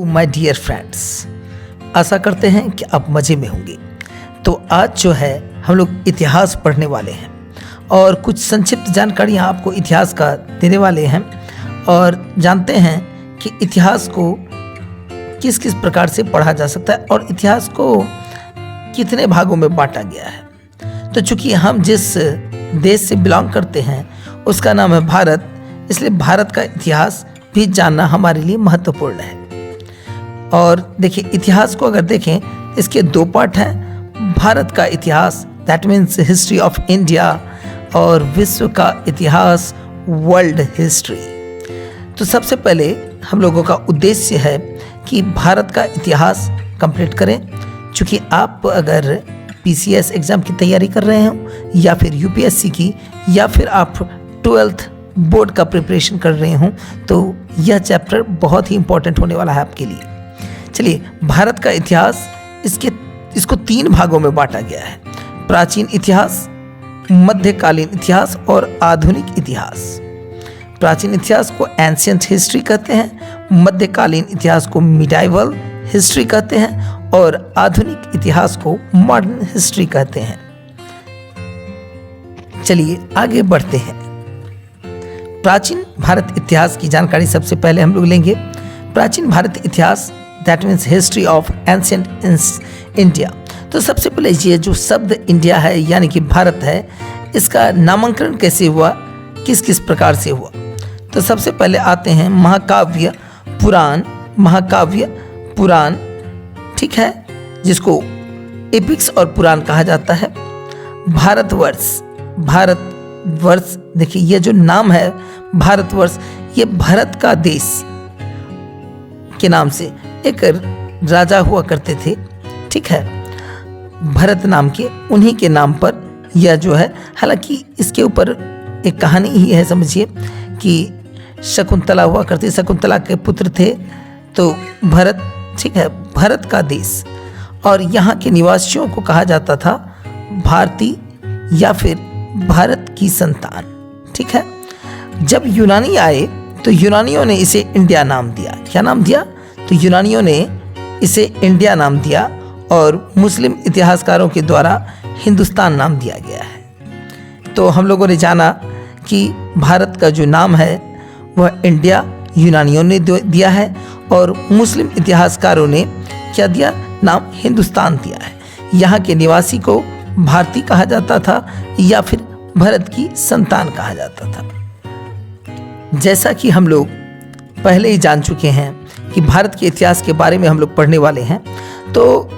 My dear friends, आशा करते हैं कि आप मज़े में होंगे। तो आज जो है हम लोग इतिहास पढ़ने वाले हैं और कुछ संक्षिप्त जानकारियाँ आपको इतिहास का देने वाले हैं और जानते हैं कि इतिहास को किस किस प्रकार से पढ़ा जा सकता है और इतिहास को कितने भागों में बांटा गया है। तो चूँकि हम जिस देश से बिलोंग करते हैं उसका नाम है भारत, इसलिए भारत का इतिहास भी जानना हमारे लिए महत्वपूर्ण है। और देखिए, इतिहास को अगर देखें इसके दो पार्ट हैं। भारत का इतिहास that means history of India और विश्व का इतिहास वर्ल्ड हिस्ट्री। तो सबसे पहले हम लोगों का उद्देश्य है कि भारत का इतिहास कंप्लीट करें। चूँकि आप अगर PCS एग्ज़ाम की तैयारी कर रहे हो या फिर UPSC की या फिर आप 12th बोर्ड का प्रिपरेशन कर रहे हों तो यह चैप्टर बहुत ही इम्पोर्टेंट होने वाला है आपके लिए। चलिए, भारत का इतिहास इसको 3 भागों में बांटा गया है: प्राचीन इतिहास, मध्यकालीन इतिहास और आधुनिक इतिहास। प्राचीन इतिहास को एंशिएंट हिस्ट्री कहते हैं, मध्यकालीन इतिहास को मिडाइवल हिस्ट्री कहते हैं और आधुनिक इतिहास को मॉडर्न हिस्ट्री कहते हैं। चलिए आगे बढ़ते हैं। प्राचीन भारत इतिहास की जानकारी सबसे पहले हम लोग लेंगे। प्राचीन भारत इतिहास that means history of ancient India. तो सबसे पहले ये जो शब्द इंडिया है यानी कि भारत है, इसका नामकरण कैसे हुआ, किस किस प्रकार से हुआ। तो सबसे पहले आते हैं महाकाव्य पुराण, ठीक है, जिसको एपिक्स और पुराण कहा जाता है। भारतवर्ष, देखिए ये जो नाम है भारतवर्ष, ये भारत का देश के नाम से एक राजा हुआ करते थे, ठीक है, भरत नाम के, उन्हीं के नाम पर यह जो है, हालांकि इसके ऊपर एक कहानी ही है, समझिए कि शकुंतला हुआ करती, शकुंतला के पुत्र थे तो भरत, ठीक है, भारत का देश। और यहाँ के निवासियों को कहा जाता था भारतीय या फिर भारत की संतान, ठीक है। जब यूनानी आए तो यूनानियों ने इसे इंडिया नाम दिया। क्या नाम दिया? तो यूनानियों ने इसे इंडिया नाम दिया और मुस्लिम इतिहासकारों के द्वारा हिंदुस्तान नाम दिया गया है। तो हम लोगों ने जाना कि भारत का जो नाम है वह इंडिया यूनानियों ने दिया है और मुस्लिम इतिहासकारों ने क्या दिया? नाम हिंदुस्तान दिया है। यहाँ के निवासी को भारतीय कहा जाता था या फिर भारत की संतान कहा जाता था। जैसा कि हम लोग पहले ही जान चुके हैं कि भारत के इतिहास के बारे में हम लोग पढ़ने वाले हैं, तो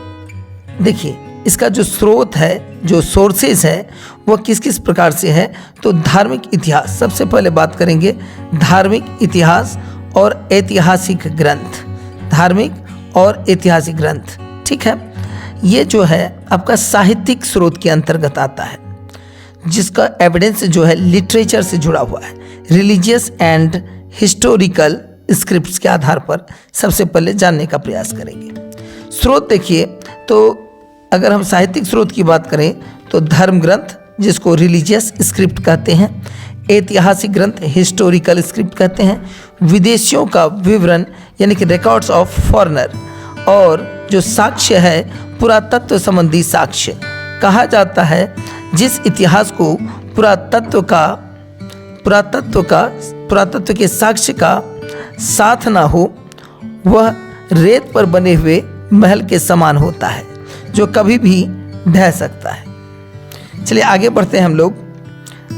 देखिए इसका जो स्रोत है, जो सोर्सेज है, वह किस किस प्रकार से है। तो धार्मिक इतिहास, सबसे पहले बात करेंगे धार्मिक इतिहास और ऐतिहासिक ग्रंथ। धार्मिक और ऐतिहासिक ग्रंथ, ठीक है, ये जो है आपका साहित्यिक स्रोत के अंतर्गत आता है, जिसका एविडेंस जो है लिटरेचर से जुड़ा हुआ है। रिलीजियस एंड हिस्टोरिकल स्क्रिप्ट्स के आधार पर सबसे पहले जानने का प्रयास करेंगे। स्रोत देखिए, तो अगर हम साहित्यिक स्रोत की बात करें तो धर्म ग्रंथ, जिसको रिलीजियस स्क्रिप्ट कहते हैं, ऐतिहासिक ग्रंथ हिस्टोरिकल स्क्रिप्ट कहते हैं, विदेशियों का विवरण यानी कि रिकॉर्ड्स ऑफ फॉरेनर, और जो साक्ष्य है पुरातत्व संबंधी साक्ष्य कहा जाता है। जिस इतिहास को पुरातत्व के साक्ष्य का साथ ना हो, वह रेत पर बने हुए महल के समान होता है जो कभी भी ढह सकता है। चलिए आगे बढ़ते हैं हम लोग।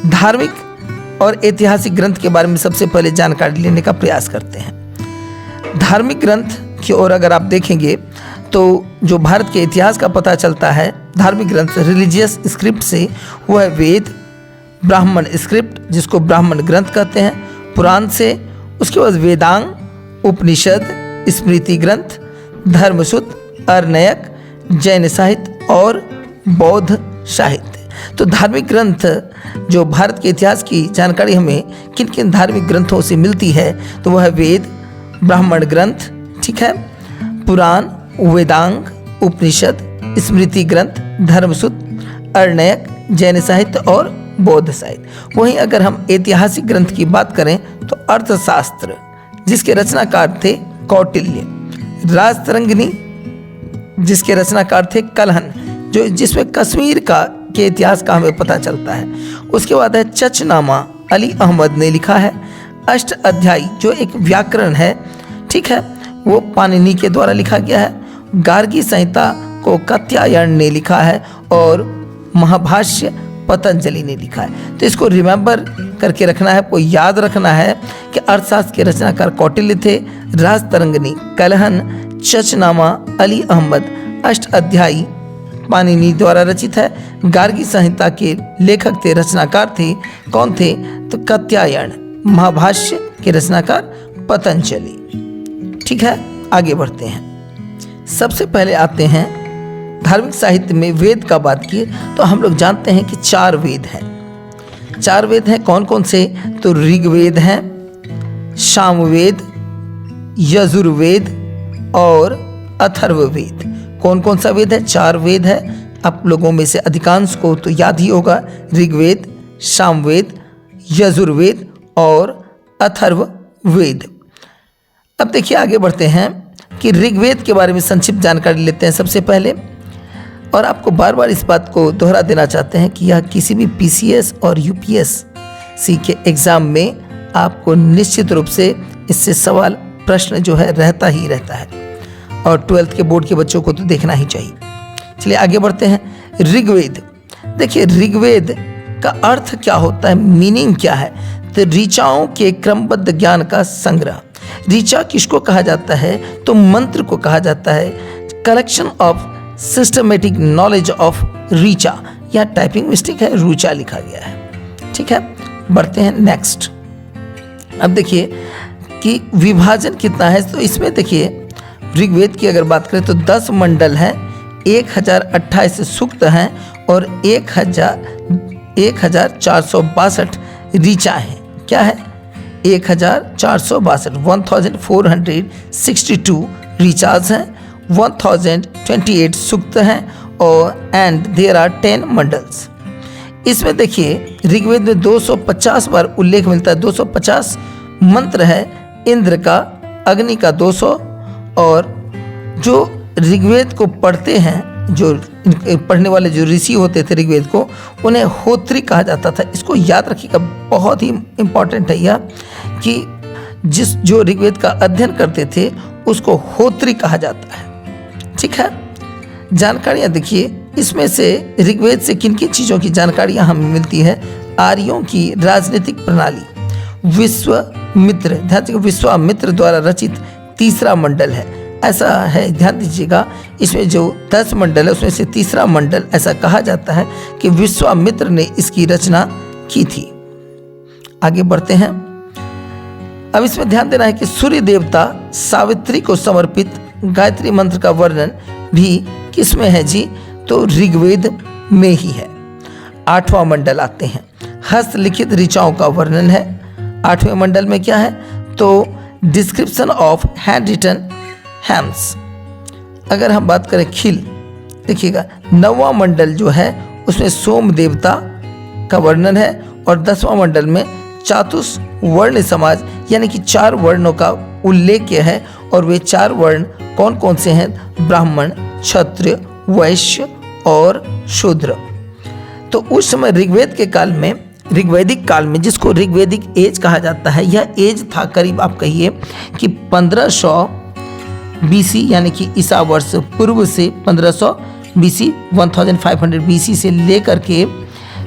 धार्मिक और ऐतिहासिक ग्रंथ के बारे में सबसे पहले जानकारी लेने का प्रयास करते हैं। धार्मिक ग्रंथ की ओर अगर आप देखेंगे तो जो भारत के इतिहास का पता चलता है धार्मिक ग्रंथ रिलीजियस स्क्रिप्ट से, वह वेद, ब्राह्मण स्क्रिप्ट जिसको ब्राह्मण ग्रंथ कहते हैं, पुराण से, उसके बाद वेदांग, उपनिषद, स्मृति ग्रंथ, धर्मसूत्र, अरण्यक, जैन साहित्य और बौद्ध साहित्य। तो धार्मिक ग्रंथ, जो भारत के इतिहास की जानकारी हमें किन किन धार्मिक ग्रंथों से मिलती है, तो वह वेद, ब्राह्मण ग्रंथ, ठीक है, पुराण, वेदांग, उपनिषद, स्मृति ग्रंथ, धर्मसूत्र, अरण्यक, जैन साहित्य और बौद्ध साहित्य। वहीं अगर हम ऐतिहासिक ग्रंथ की बात करें तो अर्थशास्त्र, जिसके रचनाकार थे कौटिल्य, राजतरंगिणी जिसके रचनाकार थे कलहन, जो जिसमें कश्मीर के इतिहास का हमें पता चलता है। उसके बाद है चचनामा, अली अहमद ने लिखा है। अष्ट अध्यायी जो एक व्याकरण है, ठीक है, वो पाणिनि के द्वारा लिखा गया है। गार्गी संहिता को कात्यायन ने लिखा है और महाभाष्य पतंजलि ने लिखा है। तो इसको रिमेंबर करके रखना है, को याद रखना है कि अर्थशास्त्र के रचनाकार कौटिल्य थे, राजतरंगिणी कलहन, चचनामा अली अहमद, अष्ट अध्यायी पाणिनि द्वारा रचित है। गार्गी संहिता के लेखक थे, रचनाकार थे, कौन थे? तो कात्यायन। महाभाष्य के रचनाकार पतंजलि। ठीक है, आगे बढ़ते हैं। सबसे पहले आते हैं धार्मिक साहित्य में वेद का बात किए तो हम लोग जानते हैं कि 4 वेद हैं। 4 वेद हैं, कौन कौन से? तो ऋग्वेद हैं, सामवेद, यजुर्वेद और अथर्ववेद। कौन कौन सा वेद है? 4 वेद है। आप लोगों में से अधिकांश को तो याद ही होगा, ऋग्वेद, सामवेद, यजुर्वेद और अथर्ववेद। अब देखिए आगे बढ़ते हैं कि ऋग्वेद के बारे में संक्षिप्त जानकारी लेते हैं सबसे पहले। और आपको बार बार इस बात को दोहरा देना चाहते हैं कि यह किसी भी पीसीएस और यूपीएससी के एग्ज़ाम में आपको निश्चित रूप से इससे सवाल प्रश्न जो है रहता ही रहता है, और 12th के बोर्ड के बच्चों को तो देखना ही चाहिए। चलिए आगे बढ़ते हैं। ऋग्वेद, देखिए ऋग्वेद का अर्थ क्या होता है, मीनिंग क्या है? तो ऋचाओं के क्रमबद्ध ज्ञान का संग्रह। ऋचा किसको कहा जाता है? तो मंत्र को कहा जाता है। Collection of systematic knowledge of Richa, यह टाइपिंग मिस्टेक है, रुचा लिखा गया है। ठीक है, बढ़ते हैं नेक्स्ट। अब देखिए कि विभाजन कितना है, तो इसमें देखिए ऋग्वेद की अगर बात करें तो 10 मंडल हैं, 1028 सूक्त हैं और 1462 ऋचा हैं। क्या है? 1462, 1462 ऋचाज हैं, 1028 सूक्त हैं और एंड देयर आर 10 मंडल्स। इसमें देखिए ऋग्वेद में 250 बार उल्लेख मिलता है, 250 मंत्र है, इंद्र का, अग्नि का 200, और जो ऋग्वेद को पढ़ते हैं, जो पढ़ने वाले जो ऋषि होते थे ऋग्वेद को, उन्हें होत्री कहा जाता था। इसको याद रखिएगा, बहुत ही इम्पॉर्टेंट है यह कि जो ऋग्वेद का अध्ययन करते थे उसको होत्री कहा जाता है। ठीक है, जानकारियाँ देखिए, इसमें से ऋग्वेद से किन किन चीज़ों की जानकारियाँ हमें मिलती है? आर्यों की राजनीतिक प्रणाली, विश्वामित्र, ध्यान दीजिएगा, विश्वामित्र द्वारा रचित तीसरा मंडल है, ऐसा है, ध्यान दीजिएगा। इसमें जो 10 मंडल है उसमें से तीसरा मंडल ऐसा कहा जाता है कि विश्वामित्र ने इसकी रचना की थी। आगे बढ़ते हैं। अब इसमें ध्यान देना है कि सूर्य देवता सावित्री को समर्पित गायत्री मंत्र का वर्णन भी किसमें है जी? तो ऋग्वेद में ही है। 8वां मंडल आते हैं, हस्तलिखित ऋचाओं का वर्णन है। 8वें मंडल में क्या है? तो description of hand written hams. अगर हम बात करें खिल, देखिएगा 9वां मंडल जो है उसमें सोम देवता का वर्णन है, और 10वां मंडल में चातुर्वर्ण समाज यानी कि 4 वर्णों का उल्लेख है। और वे 4 वर्ण कौन कौन से हैं? ब्राह्मण, क्षत्रिय, वैश्य और शूद्र। तो उस समय ऋग्वेद के काल में, ऋग्वैदिक काल में, जिसको ऋग्वैदिक एज कहा जाता है, यह एज था करीब आप कहिए कि 1500 BC यानी कि ईसा वर्ष पूर्व से 1500 BC 1500 BC से लेकर के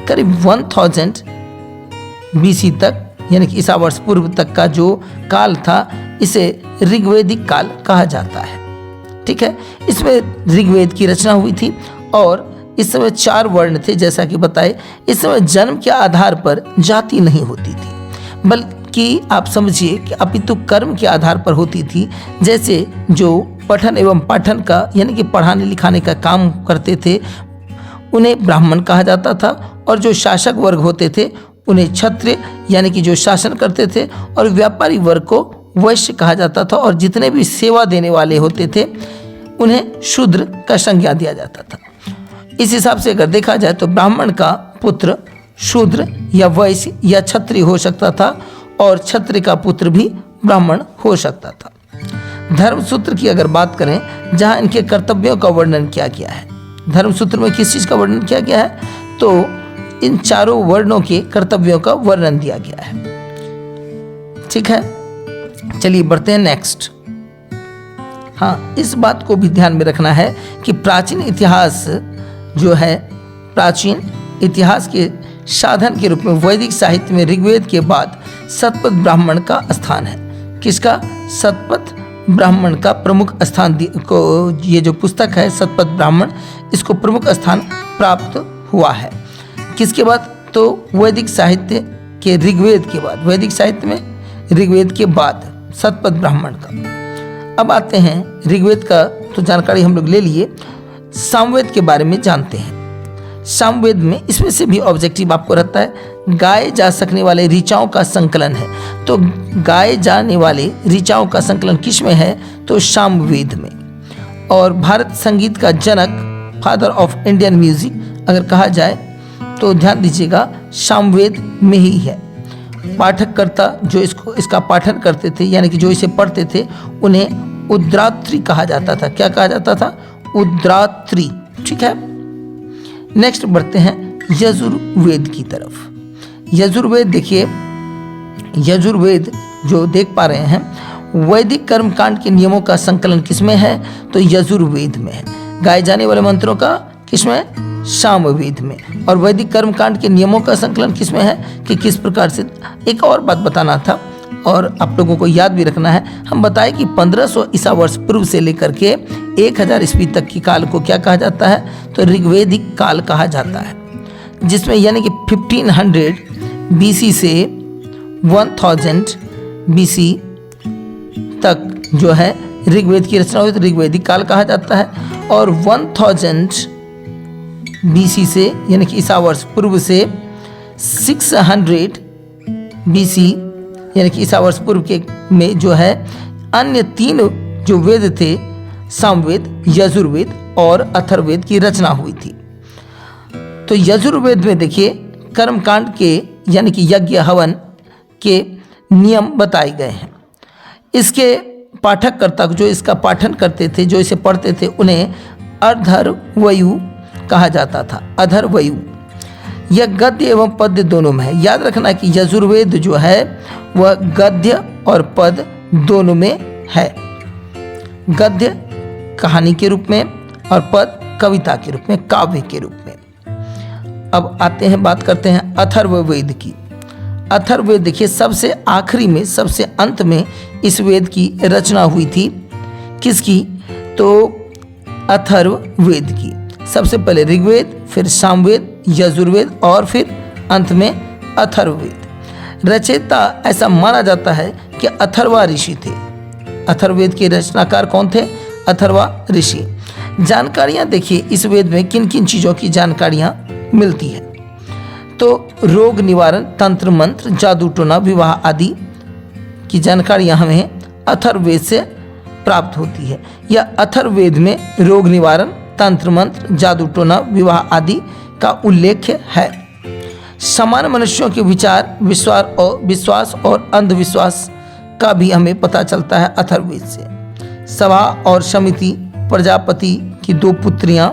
करीब 1000 BC तक यानी कि ईसा वर्ष पूर्व तक का जो काल था, इसे ऋग्वैदिक काल कहा जाता है। ठीक है, इसमें ऋग्वेद की रचना हुई थी और इस समय 4 वर्ण थे, जैसा कि बताए। इस समय जन्म के आधार पर जाति नहीं होती थी, बल्कि आप समझिए कि अपितु कर्म के आधार पर होती थी। जैसे जो पठन एवं पाठन का यानी कि पढ़ाने लिखाने का काम करते थे उन्हें ब्राह्मण कहा जाता था, और जो शासक वर्ग होते थे उन्हें क्षत्रिय यानी कि जो शासन करते थे, और व्यापारी वर्ग को वैश्य कहा जाता था, और जितने भी सेवा देने वाले होते थे उन्हें शूद्र का संज्ञा दिया जाता था। इस हिसाब से अगर देखा जाए तो ब्राह्मण का पुत्र शूद्र या वैश्य या क्षत्रिय हो सकता था, और क्षत्रिय का पुत्र भी ब्राह्मण हो सकता था। धर्मसूत्र की अगर बात करें, जहाँ इनके कर्तव्यों का वर्णन किया गया है, धर्मसूत्र में किस चीज़ का वर्णन किया गया है, तो इन चारों वर्णों के कर्तव्यों का वर्णन दिया गया है। ठीक है, चलिए बढ़ते हैं नेक्स्ट। हाँ, इस बात को भी ध्यान में रखना है कि प्राचीन इतिहास जो है, प्राचीन इतिहास के साधन के रूप में वैदिक साहित्य में ऋग्वेद के बाद शतपथ ब्राह्मण का स्थान है। किसका? शतपथ ब्राह्मण का प्रमुख स्थान को, ये जो पुस्तक है शतपथ ब्राह्मण, इसको प्रमुख स्थान प्राप्त हुआ है। किसके बाद? तो वैदिक साहित्य के ऋग्वेद के बाद, वैदिक साहित्य में ऋग्वेद के बाद शतपथ ब्राह्मण का। अब आते हैं ऋग्वेद का तो जानकारी हम लोग ले लिए, सामवेद के बारे में जानते हैं। सामवेद में इसमें से भी ऑब्जेक्टिव आपको रहता है, गाए जा सकने वाले ऋचाओं का संकलन है। तो गाए जाने वाले ऋचाओं का संकलन किस में है? तो सामवेद में। और भारत संगीत का जनक, फादर ऑफ इंडियन म्यूजिक अगर कहा जाए तो ध्यान दीजिएगा सामवेद में ही है। पाठककर्ता जो इसका पाठन करते थे, यानी कि जो इसे पढ़ते थे, उन्हें उद्रात्री कहा जाता था। क्या कहा जाता था? उद्रात्री। ठीक है, नेक्स्ट बढ़ते हैं यजुर्वेद की तरफ। यजुर्वेद देखिए, यजुर्वेद जो देख पा रहे हैं, वैदिक कर्मकांड के नियमों का संकलन किसमें है? तो यजुर्वेद में है। गाए जाने वाले मंत्रों का किसमें? सामवेद में। और वैदिक कर्मकांड के नियमों का संकलन किसमें है कि किस प्रकार से। एक और बात बताना था और आप लोगों को याद भी रखना है, हम बताएं कि 1500 ईसा वर्ष पूर्व से लेकर के 1000 ईस्वी तक की काल को क्या कहा जाता है? तो ऋग्वेदिक काल कहा जाता है, जिसमें यानी कि 1500 BC से 1000 BC तक जो है ऋग्वेद की रचना हुई, तो ऋग्वेदिक काल कहा जाता है। और 1000 BC से यानी कि ईसा वर्ष पूर्व से 600 BC यानी कि ईसा वर्ष पूर्व के में जो है अन्य 3 जो वेद थे, सामवेद, यजुर्वेद और अथर्ववेद की रचना हुई थी। तो यजुर्वेद में देखिए कर्मकांड के यानी कि यज्ञ हवन के नियम बताए गए हैं। इसके पाठककर्ता जो इसका पाठन करते थे, जो इसे पढ़ते थे, उन्हें अधर्वयु कहा जाता था। अधर्वयु। यह गद्य एवं पद्य दोनों में है। याद रखना कि यजुर्वेद जो है वह गद्य और पद दोनों में है। गद्य कहानी के रूप में और पद कविता के रूप में, काव्य के रूप में। अब आते हैं, बात करते हैं अथर्ववेद की। अथर्ववेद देखिए सबसे आखिरी में, सबसे अंत में इस वेद की रचना हुई थी। किसकी? तो अथर्ववेद की। सबसे पहले ऋग्वेद, फिर सामवेद, यजुर्वेद और फिर अंत में अथर्ववेद। रचयिता ऐसा माना जाता है कि अथर्वा ऋषि थे। अथर्ववेद के रचनाकार कौन थे? अथर्वा ऋषि। जानकारियां देखिए इस वेद में किन किन चीज़ों की जानकारियां मिलती है। तो रोग निवारण, तंत्र मंत्र, जादू टोना, विवाह आदि की जानकारियां हमें अथर्ववेद से प्राप्त होती है। या अथर्ववेद में रोग निवारण, तंत्र मंत्र, जादू टोना, विवाह आदि का उल्लेख है। सामान्य मनुष्यों के विचार, विश्वास और अंधविश्वास का भी हमें पता चलता है अथर्ववेद से। सभा और समिति, प्रजापति की 2 पुत्रियां,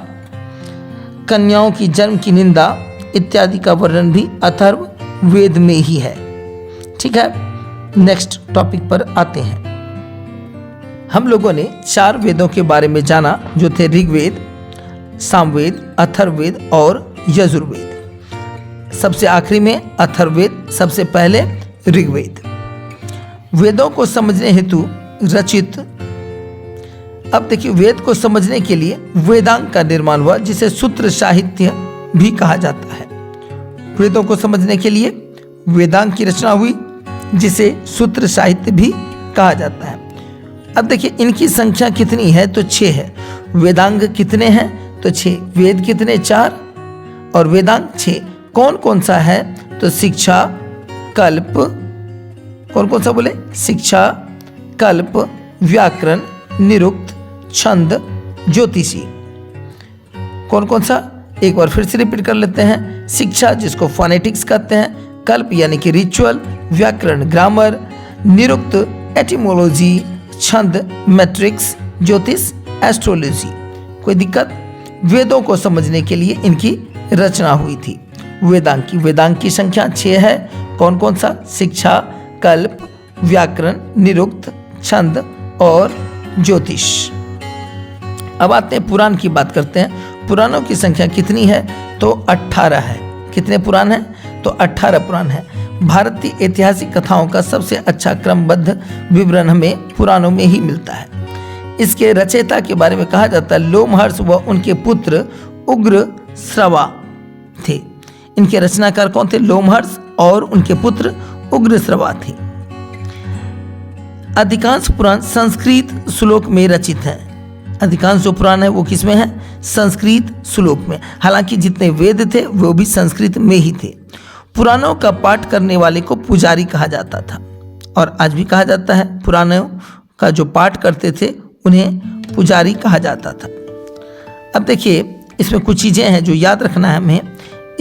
कन्याओं की जन्म की निंदा इत्यादि का वर्णन भी अथर्ववेद में ही है। ठीक है, नेक्स्ट टॉपिक पर आते हैं। हम लोगों ने 4 वेदों के बारे में जाना, जो थे ऋग्वेद, सामवेद, अथर्ववेद और यजुर्वेद। सबसे आखिरी में अथर्ववेद, सबसे पहले ऋग्वेद। वेदों को समझने हेतु रचित, अब देखिए वेद को समझने के लिए वेदांग का निर्माण हुआ, जिसे सूत्र साहित्य भी कहा जाता है। वेदों को समझने के लिए वेदांग की रचना हुई, जिसे सूत्र साहित्य भी कहा जाता है। अब देखिए इनकी संख्या कितनी है? तो 6 है। वेदांग कितने हैं? तो 6। वेद कितने? 4 और वेदांग 6। कौन कौन सा है? तो शिक्षा, कल्प, कौन कौन सा बोले? शिक्षा, कल्प, व्याकरण, निरुक्त, छंद, ज्योतिषी। कौन कौन सा? एक बार फिर से रिपीट कर लेते हैं। शिक्षा जिसको फोनेटिक्स कहते हैं, कल्प यानी कि रिचुअल, व्याकरण ग्रामर, निरुक्त एटिमोलॉजी, छंद, मैट्रिक्स, ज्योतिष, एस्ट्रोलॉजी। कोई दिक्कत? वेदों को समझने के लिए इनकी रचना हुई थी। वेदांग की संख्या 6 है। कौन कौन सा? शिक्षा, कल्प, व्याकरण, निरुक्त, छंद और ज्योतिष। अब आते हैं पुराण की बात करते हैं। पुराणों की संख्या कितनी है? तो 18 है। कितने पुराण हैं? तो 18 पुराण है। भारतीय ऐतिहासिक कथाओं का सबसे अच्छा क्रमबद्ध विवरण हमें पुराणों में ही मिलता है। इसके रचयिता के बारे में कहा जाता है लोमहर्ष व उनके पुत्र उग्र श्रवा थे। इनके रचनाकार कौन थे? लोमहर्ष और उनके पुत्र उग्र श्रवा थे। अधिकांश पुराण संस्कृत श्लोक में रचित हैं। अधिकांश जो पुराण है वो किसमें है? संस्कृत श्लोक में। हालांकि जितने वेद थे वो भी संस्कृत में ही थे। पुराणों का पाठ करने वाले को पुजारी कहा जाता था और आज भी कहा जाता है। पुराणों का जो पाठ करते थे उन्हें पुजारी कहा जाता था। अब देखिए इसमें कुछ चीज़ें हैं जो याद रखना है हमें।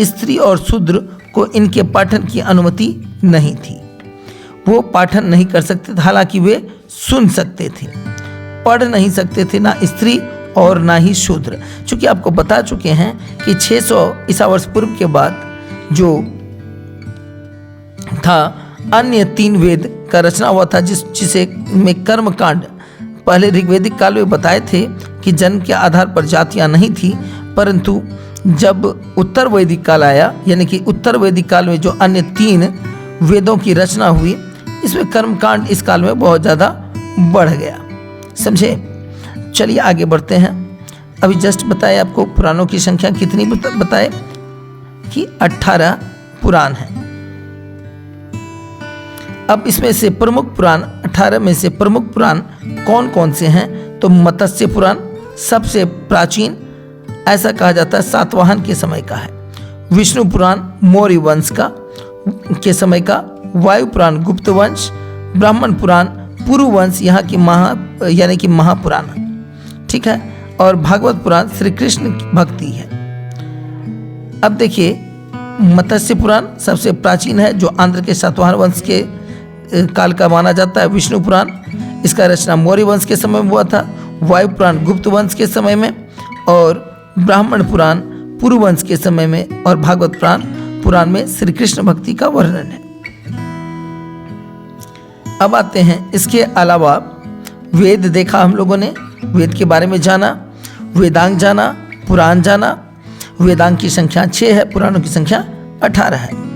स्त्री और शूद्र को इनके पाठन की अनुमति नहीं थी। वो पाठन नहीं कर सकते थे, हालांकि वे सुन सकते थे। पढ़ नहीं सकते थे ना स्त्री और ना ही शूद्र। चूँकि आपको बता चुके हैं कि 600 ईसा वर्ष पूर्व के बाद जो था अन्य 3 वेद का रचना हुआ था, जिसे में कर्म कांड पहले ऋग्वेदिक काल में बताए थे कि जन्म के आधार पर जातियां नहीं थी, परंतु जब उत्तर वैदिक काल आया, यानी कि उत्तर वैदिक काल में जो अन्य 3 वेदों की रचना हुई, इसमें कर्मकांड इस काल में बहुत ज़्यादा बढ़ गया। समझे? चलिए आगे बढ़ते हैं। अभी जस्ट बताए आपको पुराणों की संख्या कितनी बताए कि 18 पुराण हैं। अब इसमें से प्रमुख पुराण 18 में से प्रमुख पुराण कौन कौन से हैं? तो मत्स्य पुराण सबसे प्राचीन, ऐसा कहा जाता है सातवाहन के समय का है। विष्णु पुराण मौर्य वंश का के समय का। वायु पुराण गुप्त वंश। ब्राह्मण पुराण पुरु वंश, यहाँ की यानी कि महापुराण, ठीक है। और भागवत पुराण श्री कृष्ण की भक्ति है। अब देखिए मत्स्य पुराण सबसे प्राचीन है, जो आंध्र के सातवाहन वंश के काल का माना जाता है। विष्णु पुराण, इसका रचना मौर्य वंश के समय में हुआ था। वायु पुराण गुप्त वंश के समय में, और ब्राह्मण पुराण पुरु वंश के समय में, और भागवत पुराण में श्री कृष्ण भक्ति का वर्णन है। अब आते हैं इसके अलावा वेद देखा हम लोगों ने, वेद के बारे में जाना, वेदांग जाना, पुराण जाना। वेदांग की संख्या 6 है, पुराणों की संख्या 18 है।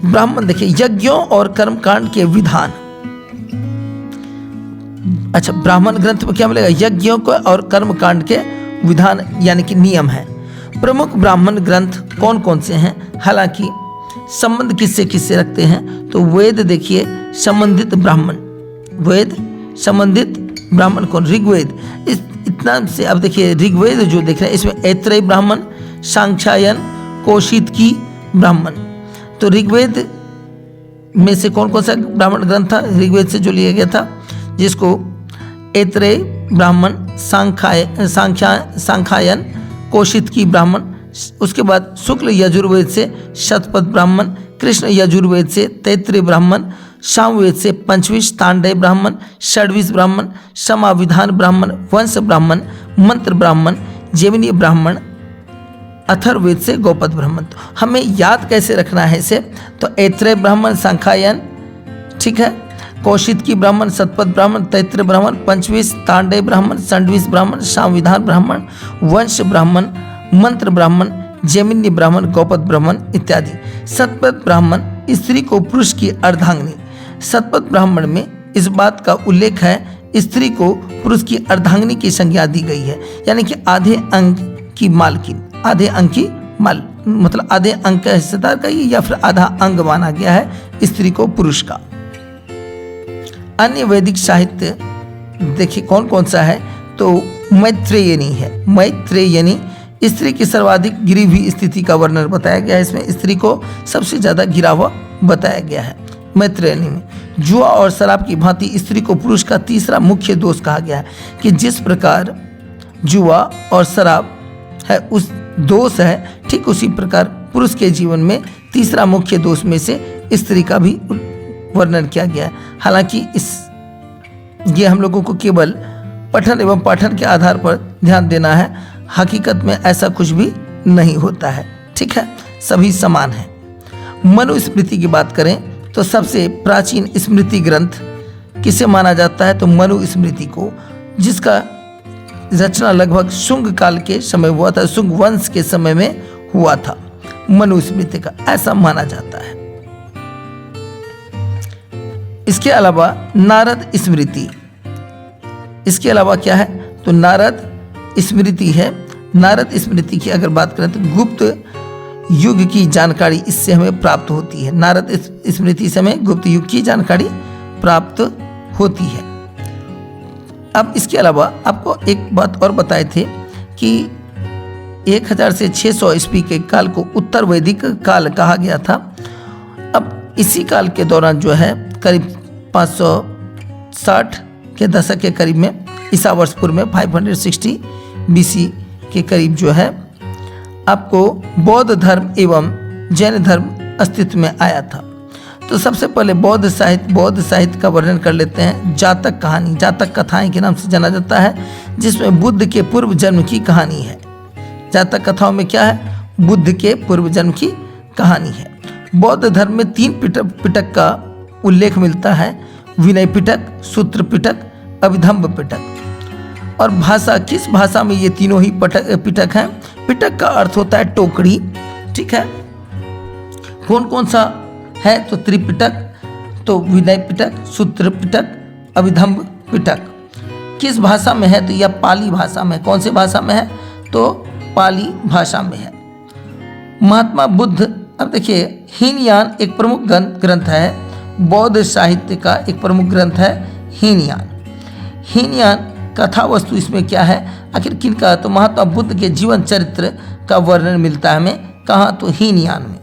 ब्राह्मण देखिए यज्ञों और कर्मकांड के विधान। अच्छा, ब्राह्मण ग्रंथ में क्या मिलेगा? यज्ञों को और कर्मकांड के विधान यानी कि नियम है। प्रमुख ब्राह्मण ग्रंथ कौन कौन से हैं? हालांकि संबंध किससे किससे रखते हैं? तो वेद देखिए संबंधित ब्राह्मण, वेद संबंधित ब्राह्मण कौन? ऋग्वेद। इतना से अब देखिए ऋग्वेद जो देख रहे हैं इसमें ऐत्रेय ब्राह्मण, सांख्यायन, कौशितकी ब्राह्मण। तो ऋग्वेद में से कौन कौन सा ब्राह्मण ग्रंथ था? ऋग्वेद से जो लिया गया था, जिसको ऐत्रेय ब्राह्मण, सांख्यायन, कौशितकी ब्राह्मण। उसके बाद शुक्ल यजुर्वेद से शतपथ ब्राह्मण, कृष्ण यजुर्वेद से तैत्रीय ब्राह्मण, सामवेद से पंचविश तांडय ब्राह्मण, षड्विश ब्राह्मण, समाविधान ब्राह्मण, वंश ब्राह्मण, मंत्र ब्राह्मण, जेमिनी ब्राह्मण, अथर्ववेद से गौपद ब्राह्मण। तो हमें याद कैसे रखना है इसे? तो ऐत्रेय ब्राह्मण, सांख्यायन, ठीक है, कौशितकी ब्राह्मण, शतपथ ब्राह्मण, तैत्रीय ब्राह्मण, पंचविश तांडय ब्राह्मण, षड्विश ब्राह्मण, सामविधान ब्राह्मण, वंश ब्राह्मण, मंत्र ब्राह्मण, जेमिनी ब्राह्मण, गौपद ब्राह्मण इत्यादि। शतपथ ब्राह्मण स्त्री को पुरुष की अर्धांगिनी। शतपथ ब्राह्मण में इस बात का उल्लेख है स्त्री को पुरुष की अर्धांगिनी की संज्ञा दी गई है, यानी कि आधे अंग की मालकिन, आधे अंग की माल मतलब आधे अंग का हिस्सेदार का ही, या फिर आधा अंग माना गया है स्त्री को पुरुष का। अन्य वैदिक साहित्य देखिए कौन कौन सा है? तो मैत्रेयनी है। मैत्रेयनी स्त्री की सर्वाधिक गिरी हुई स्थिति का वर्णन बताया गया है। इसमें स्त्री को सबसे ज्यादा गिरा हुआ बताया गया है मैत्रेयनी में। जुआ और शराब की भांति स्त्री को पुरुष का तीसरा मुख्य दोष कहा गया है, कि जिस प्रकार जुआ और शराब है उस दोष है, ठीक उसी प्रकार पुरुष के जीवन में तीसरा मुख्य दोष में से स्त्री का भी वर्णन किया गया है। हालांकि इस ये हम लोगों को केवल पठन एवं पाठन के आधार पर ध्यान देना है। हकीकत में ऐसा कुछ भी नहीं होता है, ठीक है, सभी समान हैं। मनुस्मृति की बात करें तो सबसे प्राचीन स्मृति ग्रंथ किसे माना जाता है, तो मनुस्मृति को, जिसका रचना लगभग शुंग काल के समय हुआ था, शुंग वंश के समय में हुआ था। मनुस्मृति का ऐसा माना जाता है। इसके अलावा नारद स्मृति, इसके अलावा क्या है, तो नारद स्मृति है। नारद स्मृति की अगर बात करें तो गुप्त युग की जानकारी इससे हमें प्राप्त होती है। नारद स्मृति से हमें गुप्त युग की जानकारी प्राप्त होती है। अब इसके अलावा आपको एक बात और बताए थे कि 1000 से 600 ईस्वी के काल को उत्तर वैदिक काल कहा गया था। अब इसी काल के दौरान जो है करीब 560 के दशक के करीब में ईसा वर्ष पूर्व में 560 BC के करीब जो है आपको बौद्ध धर्म एवं जैन धर्म अस्तित्व में आया था। तो सबसे पहले बौद्ध साहित्य का वर्णन कर लेते हैं। जातक कहानी, जातक कथाएं के नाम से जाना जाता है, जिसमें बुद्ध के पूर्व जन्म की कहानी है। जातक कथाओं में क्या है, बुद्ध के पूर्व जन्म की कहानी है। बौद्ध धर्म में 3 पिटक का उल्लेख मिलता है, विनय पिटक, सूत्र पिटक, अभिधम्ब पिटक। और भाषा, किस भाषा में ये तीनों ही पिटक हैं। पिटक का अर्थ होता है टोकरी, ठीक है। कौन कौन सा है, तो त्रिपिटक, तो विनय पिटक, सूत्र पिटक, अभिधम्ब पिटक। किस भाषा में है, तो यह पाली भाषा में। कौन सी भाषा में है, तो पाली भाषा में है। महात्मा बुद्ध, अब देखिए हीनयान एक प्रमुख ग्रंथ है, बौद्ध साहित्य का एक प्रमुख ग्रंथ है हीनयान। हीनयान कथा वस्तु इसमें क्या है, आखिर किन का, तो महात्मा बुद्ध के जीवन चरित्र का वर्णन मिलता है हमें, कहाँ, तो हीनयान में।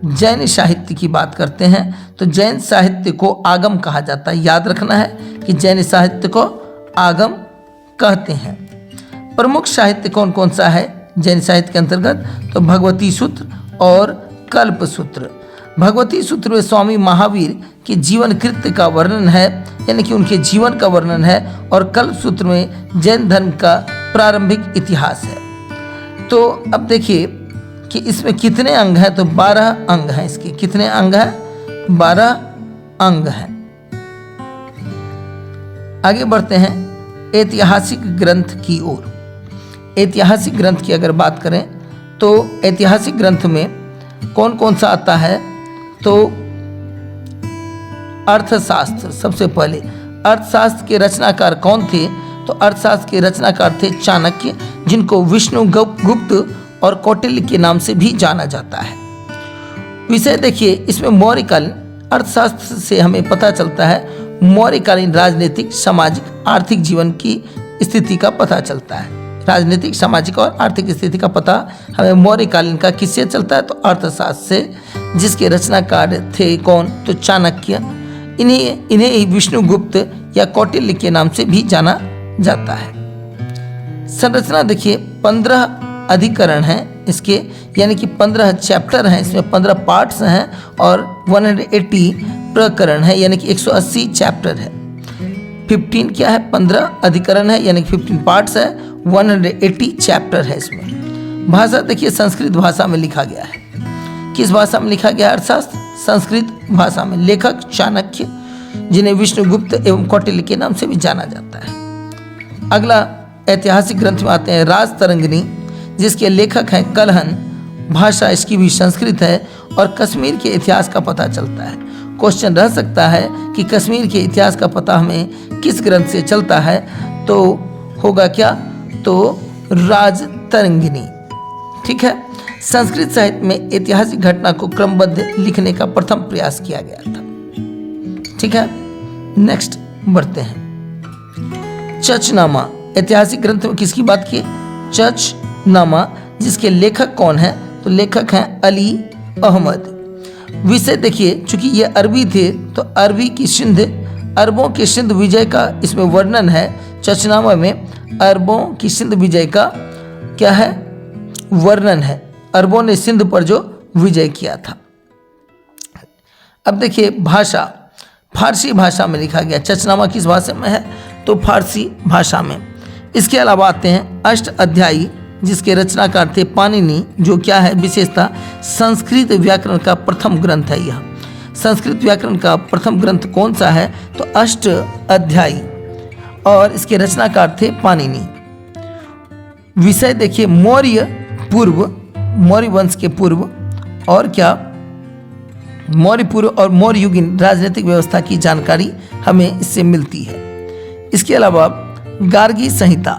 जैन साहित्य की बात करते हैं तो जैन साहित्य को आगम कहा जाता है। याद रखना है कि जैन साहित्य को आगम कहते हैं। प्रमुख साहित्य कौन कौन सा है जैन साहित्य के अंतर्गत, तो भगवती सूत्र और कल्प सूत्र। भगवती सूत्र में स्वामी महावीर के जीवन कृत्य का वर्णन है, यानी कि उनके जीवन का वर्णन है, और कल्प सूत्र में जैन धर्म का प्रारंभिक इतिहास है। तो अब देखिए कि इसमें कितने अंग हैं, तो 12 अंग हैं। इसके कितने अंग हैं, 12 अंग हैं। आगे बढ़ते हैं ऐतिहासिक ग्रंथ की ओर। ऐतिहासिक ग्रंथ की अगर बात करें तो ऐतिहासिक ग्रंथ में कौन कौन सा आता है, तो अर्थशास्त्र। सबसे पहले अर्थशास्त्र के रचनाकार कौन थे, तो अर्थशास्त्र के रचनाकार थे चाणक्य, जिनको विष्णु गुप्त और कौटिल्य के नाम से भी जाना जाता है। विषय देखिए, इसमें मौर्यकालीन अर्थशास्त्र से हमें पता चलता है मौर्यकालीन राजनीतिक, सामाजिक, आर्थिक जीवन की स्थिति का पता चलता है। राजनीतिक, सामाजिक और आर्थिक स्थिति का पता हमें मौर्यकालीन का किससे चलता है, तो अर्थशास्त्र से, जिसके रचनाकार थे कौन, तो चाणक्य। इन्हें ही विष्णुगुप्त या कौटिल्य के नाम से भी जाना जाता है। संरचना देखिए, 15 अधिकरण हैं इसके, यानी कि 15 चैप्टर हैं, इसमें 15 पार्ट्स हैं और 180 प्रकरण है, यानी कि 180 चैप्टर है। 15 क्या है, 15 अधिकरण है, यानी कि 15 पार्ट्स है, 180 चैप्टर है इसमें। भाषा देखिए, संस्कृत भाषा में लिखा गया है। किस भाषा में लिखा गया है अर्थशास्त्र, संस्कृत भाषा में। लेखक चाणक्य, जिन्हें विष्णुगुप्त एवं कौटिल्य के नाम से भी जाना जाता है। अगला ऐतिहासिक ग्रंथ में आते हैं राजतरंगिणी, जिसके लेखक हैं कलहन। भाषा इसकी भी संस्कृत है और कश्मीर के इतिहास का पता चलता है। क्वेश्चन रह सकता है कि कश्मीर के इतिहास का पता हमें किस ग्रंथ से चलता है, तो होगा क्या, तो राजतरंगिणी, ठीक है। संस्कृत साहित्य में ऐतिहासिक घटना को क्रमबद्ध लिखने का प्रथम प्रयास किया गया था, ठीक है। नेक्स्ट बढ़ते हैं चचनामा। ऐतिहासिक ग्रंथ में किसकी बात की, चचनामा, जिसके लेखक कौन है, तो लेखक हैं अली अहमद। विषय देखिए, चूंकि ये अरबी थे तो अरबी की सिंध, अरबों के सिंध विजय का इसमें वर्णन है। चचनामा में अरबों की सिंध विजय का क्या है, वर्णन है। अरबों ने सिंध पर जो विजय किया था। अब देखिए भाषा, फारसी भाषा में लिखा गया। चचनामा किस भाषा में है? तो फारसी भाषा में। इसके अलावा आते हैं अष्ट अध्यायी, जिसके रचनाकार थे पाणिनि, जो क्या है विशेषता संस्कृत व्याकरण का प्रथम ग्रंथ है। यह संस्कृत व्याकरण का प्रथम ग्रंथ कौन सा है? तो अष्ट अध्यायी, और इसके रचनाकार थे पाणिनि। विषय देखिए मौर्य पूर्व, मौर्य वंश के पूर्व, और क्या मौर्य पूर्व और मौर्य युगीन राजनीतिक व्यवस्था की जानकारी हमें इससे मिलती है। इसके अलावा गार्गी संहिता,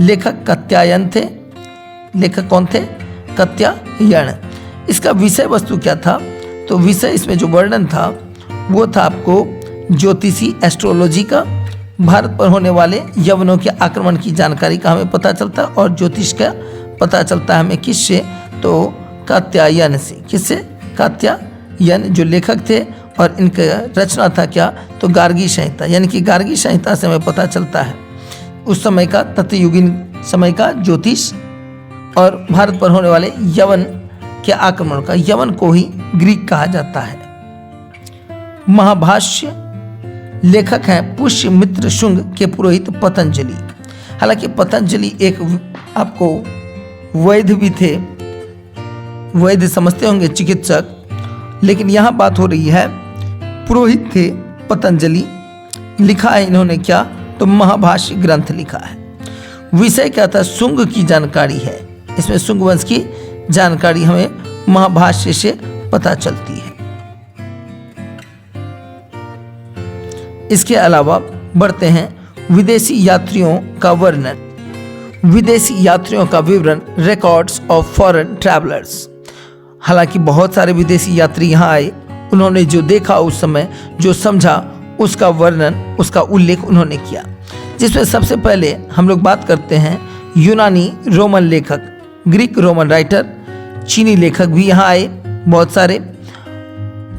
लेखक कात्यायन थे। लेखक कौन थे? कात्यायन। इसका विषय वस्तु क्या था? तो विषय इसमें जो वर्णन था वो था आपको ज्योतिषी, एस्ट्रोलॉजी का, भारत पर होने वाले यवनों के आक्रमण की जानकारी का हमें पता चलता है, और ज्योतिष का पता चलता है हमें किससे? तो कात्यायन से। किससे? कात्यायन जो लेखक थे, और इनका रचना था क्या? तो गार्गी संहिता। यानी कि गार्गी संहिता से हमें पता चलता है उस समय का, तत्युगीन समय का ज्योतिष और भारत पर होने वाले यवन के आक्रमण का। यवन को ही ग्रीक कहा जाता है। महाभाष्य, लेखक हैं पुष्यमित्र शुंग के पुरोहित पतंजलि। हालांकि पतंजलि एक आपको वैद्य भी थे, वैद्य समझते होंगे, चिकित्सक, लेकिन यहाँ बात हो रही है पुरोहित थे पतंजलि। लिखा है इन्होंने क्या? तो महाभाष्य ग्रंथ लिखा है। विषय क्या था? शुंग की जानकारी है। इसमें शुंग वंश की जानकारी हमें महाभाष्य से पता चलती है। इसके अलावा बढ़ते हैं विदेशी यात्रियों का वर्णन, विदेशी यात्रियों का विवरण, रिकॉर्ड्स ऑफ फॉरेन ट्रैवलर्स। हालांकि बहुत सारे विदेशी यात्री यहाँ आए, उन्होंने जो देखा उस समय, जो समझा, उसका वर्णन, उसका उल्लेख उन्होंने किया। जिसमें सबसे पहले हम लोग बात करते हैं यूनानी रोमन लेखक, ग्रीक रोमन राइटर, चीनी लेखक भी यहाँ आए बहुत सारे,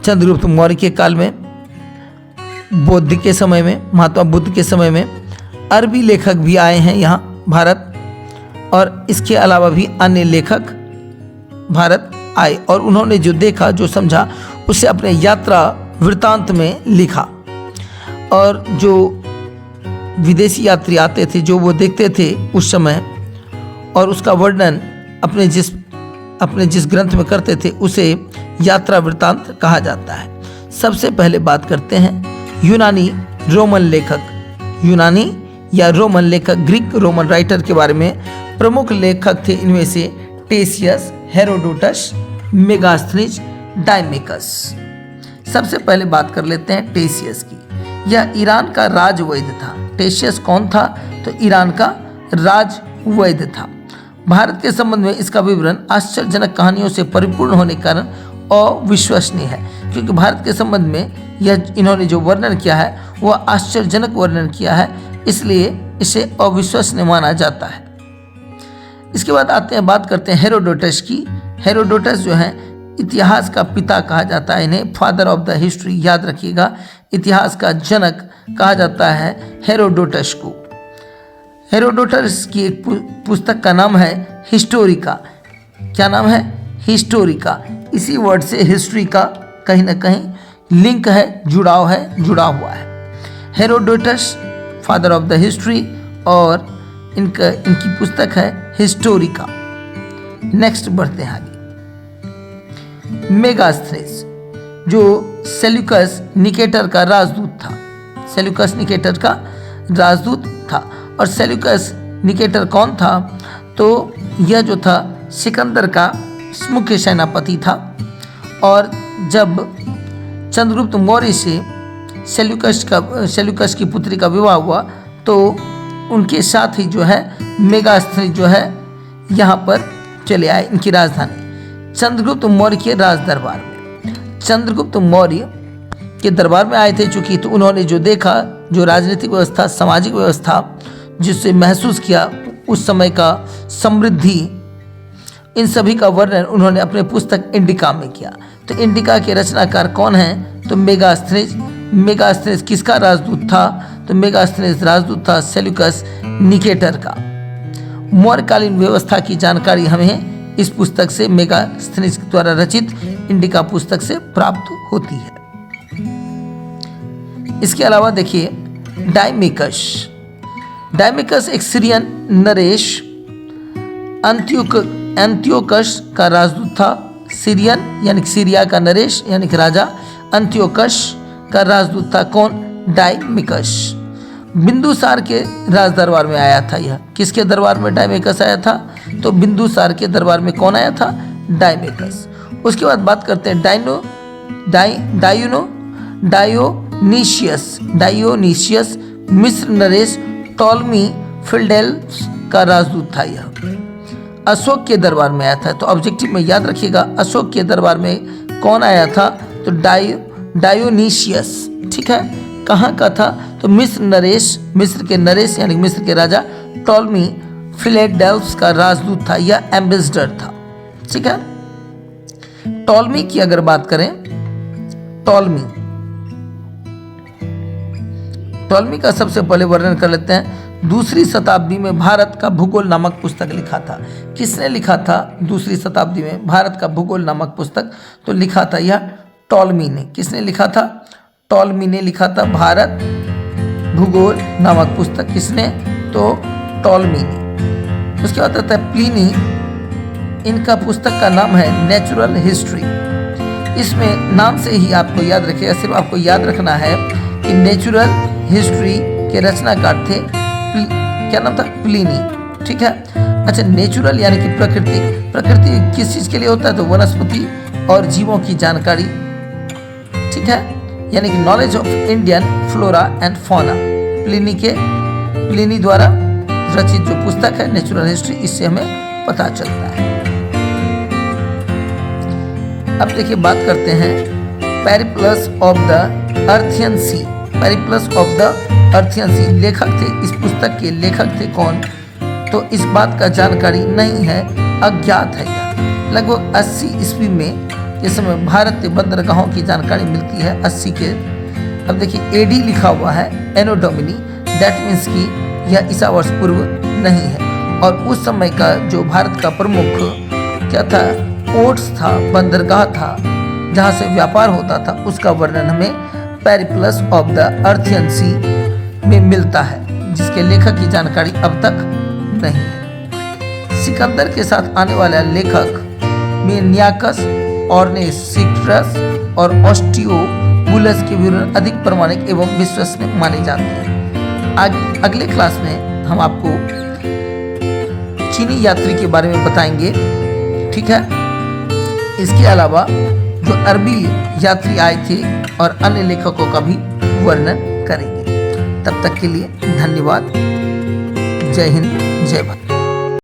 चंद्रगुप्त मौर्य के काल में, बौद्ध के समय में, महात्मा बुद्ध के समय में। अरबी लेखक भी आए हैं यहाँ भारत, और इसके अलावा भी अन्य लेखक भारत आए, और उन्होंने जो देखा, जो समझा, उसे अपने यात्रा वृत्तांत में लिखा। और जो विदेशी यात्री आते थे, जो वो देखते थे उस समय, और उसका वर्णन अपने जिस ग्रंथ में करते थे, उसे यात्रा वृत्तांत कहा जाता है। सबसे पहले बात करते हैं यूनानी रोमन लेखक, यूनानी या रोमन लेखक, ग्रीक रोमन राइटर के बारे में। प्रमुख लेखक थे इनमें से टेशियस, हेरोडोटस, मेगास्थनीज, डायमेकस। सबसे पहले बात कर लेते हैं टेशियस की। यह ईरान का राजवैद्य था। टेशियस कौन था? तो ईरान का राजवैद्य था। भारत के संबंध में इसका विवरण आश्चर्यजनक कहानियों से परिपूर्ण होने के कारण अविश्वसनीय है, क्योंकि भारत के संबंध में यह इन्होंने जो वर्णन किया है वह आश्चर्यजनक वर्णन किया है, इसलिए इसे अविश्वसनीय माना जाता है। इसके बाद आते हैं, बात करते हैं हेरोडोटस की। हेरोडोटस जो है इतिहास का पिता कहा जाता है इन्हें, फादर ऑफ द हिस्ट्री, याद रखिएगा, इतिहास का जनक कहा जाता है हेरोडोटस को। हेरोडोटस की एक पुस्तक का नाम है हिस्टोरिका। क्या नाम है? हिस्टोरिका। इसी वर्ड से हिस्ट्री का कहीं ना कहीं लिंक है, जुड़ा हुआ है। Herodotus father of the history, और इनकी पुस्तक है हिस्टोरिका। नेक्स्ट बढ़ते हैं आगे। मेगास्थनीज जो सेल्यूकस निकेटर का राजदूत था, सेल्यूकस निकेटर का राजदूत था। और सेल्यूकस निकेटर कौन था? तो यह जो था सिकंदर का मुख्य सेनापति था, और जब चंद्रगुप्त मौर्य से सेल्यूकस की पुत्री का विवाह हुआ, तो उनके साथ ही जो है मेगास्थनीज जो है यहाँ पर चले आए, इनकी राजधानी चंद्रगुप्त मौर्य के राज दरबार में। चंद्रगुप्त मौर्य के दरबार में आए थे चूँकि, तो उन्होंने जो देखा, जो राजनीतिक व्यवस्था, सामाजिक व्यवस्था जिससे महसूस किया, उस समय का समृद्धि, इन सभी का वर्णन उन्होंने अपने पुस्तक इंडिका में किया। तो इंडिका के रचनाकार कौन हैं? तो मेगास्थनीज। मेगास्थनीज किसका राजदूत था? तो मेगास्थनीज राजदूत था सेल्यूकस निकेटर का। मौर्यकालीन व्यवस्था की जानकारी हमें इस पुस्तक से, मेगास्थनीज द्वारा रचित इंडिका पुस्तक से प्राप्त होती है। इसके अलावा देखिए डायमिकस। डायमिकस एक सीरियन नरेश एंटियोकस का राजदूत था। सीरियन यानी सीरिया का नरेश यानी कि राजा, एंटियोकस का राजदूत था कौन? डायमिकस। बिंदुसार के राज दरबार में आया था। यह किसके दरबार में डायमिकस आया था? तो बिंदुसार के दरबार में कौन आया था? डायमिकस। उसके बाद बात करते हैं डायोनीशियस मिस्र नरेश टॉलमी फिलडेल्फस का राजदूत था। यह अशोक के दरबार में आया था। तो ऑब्जेक्टिव में याद रखिएगा, अशोक के दरबार में कौन आया था? तो डायोनीशियस। ठीक है, कहाँ का था? तो मिस्र नरेश, मिस्र के नरेश यानी मिस्र के राजा टॉलमी फिलडेल्फस का राजदूत था या एम्बेसडर था। ठीक है, टॉलमी की अगर बात करें, टॉलमी का सबसे पहले वर्णन कर लेते हैं। दूसरी शताब्दी में भारत का भूगोल नामक पुस्तक लिखा था। किसने लिखा था दूसरी शताब्दी में भारत का भूगोल नामक पुस्तक? तो लिखा था यह टॉलमी ने। किसने लिखा था? टॉलमी ने लिखा था भारत भूगोल नामक पुस्तक। किसने? तो टॉलमी ने। उसके बाद आता है प्लिनी। इनका पुस्तक का नाम है नेचुरल हिस्ट्री। इसमें नाम से ही आपको याद रखिएगा, सिर्फ आपको याद रखना है कि नेचुरल हिस्ट्री के रचनाकार थे, क्या नाम था? प्लिनी। ठीक है, अच्छा, नेचुरल यानी कि प्रकृति किस चीज़ के लिए होता है? तो वनस्पति और जीवों की जानकारी। ठीक है, यानी कि knowledge of Indian flora and fauna. Pliny द्वारा रचित जो पुस्तक है नेचुरल हिस्ट्री, इससे हमें पता चलता है। अब देखिए बात करते हैं periplus of the Erythraean sea. Periplus of the Erythraean sea लेखक थे, इस पुस्तक के लेखक थे कौन? तो इस बात का जानकारी नहीं है, अज्ञात है। यह लगभग 80 ईस्वी में जिस समय भारत के बंदरगाहों की जानकारी मिलती है 80 के। अब देखिए एडी लिखा हुआ है, एनो डोमिनी, दैट मीन्स कि यह ईसा वर्ष पूर्व नहीं है। और उस समय का जो भारत का प्रमुख क्या था? पोर्ट्स था, बंदरगाह था जहाँ से व्यापार होता था, उसका वर्णन हमें पेरिप्लस ऑफ द अर्थियन सी में मिलता है, जिसके लेखक की जानकारी अब तक नहीं है। सिकंदर के साथ आने वाला लेखक मेनियाकस, ऑर्नेसिक्रस और ऑस्टियोबुलस के विवरण अधिक प्रामाणिक एवं विश्वसनीय माने जाते हैं। अगले क्लास में हम आपको चीनी यात्री के बारे में बताएंगे। ठीक है, इसके अलावा जो अरबी यात्री आए थे और अन्य लेखकों का भी वर्णन करेंगे। तब तक के लिए धन्यवाद। जय हिंद, जय भारत।